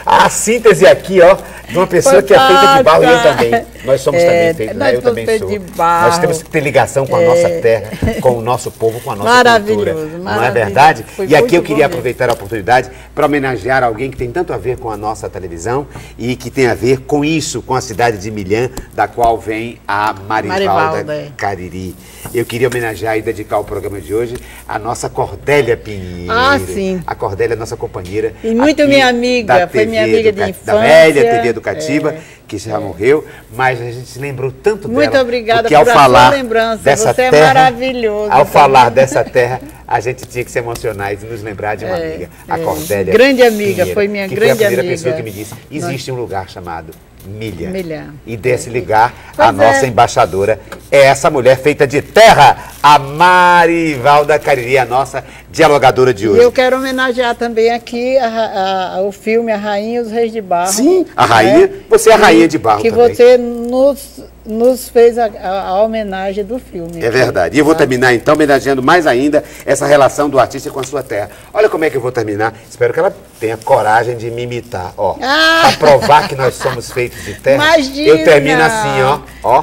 A síntese aqui, ó, de uma pessoa que é feita de barro, e eu também. Nós somos também feitos, né? Eu também sou. De barro. Nós temos que ter ligação com a nossa terra, com o nosso povo, com a nossa cultura. Maravilhoso. Não é verdade? E aqui eu queria aproveitar a oportunidade para homenagear alguém que tem tanto a ver com a nossa televisão e que tem a ver com isso, com a cidade de Milhã, da qual vem a Marivalda Cariri. Eu queria homenagear e dedicar o programa de hoje à nossa Cordélia Pinheiro. Sim. A Cordélia é nossa companheira. E muito minha amiga, foi minha amiga de infância. Da velha TV educativa, que já morreu, mas a gente se lembrou tanto dela. Muito obrigada por sua lembrança, dessa você terra, é maravilhoso. Ao falar dessa terra, a gente tinha que se emocionar e nos lembrar de uma amiga, a Cordélia grande amiga, Pinheiro, foi minha que grande foi a primeira amiga. pessoa que me disse, existe um lugar chamado Milhã. Milhã. E desse lugar, a nossa embaixadora é essa mulher feita de terra, a Marivalda Cariri, a nossa dialogadora de hoje. E eu quero homenagear também aqui o filme A Rainha e os Reis de Barro. Sim, a rainha, você é a rainha de barro que também. você nos fez a homenagem do filme. É verdade. E eu vou terminar, então, homenageando mais ainda essa relação do artista com a sua terra. Olha como é que eu vou terminar. Espero que ela tenha coragem de me imitar, ó. Pra provar que nós somos feitos de terra. Imagina! Eu termino assim, ó.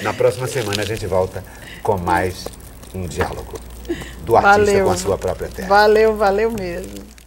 Na próxima semana a gente volta com mais um diálogo do artista com a sua própria terra. Valeu mesmo.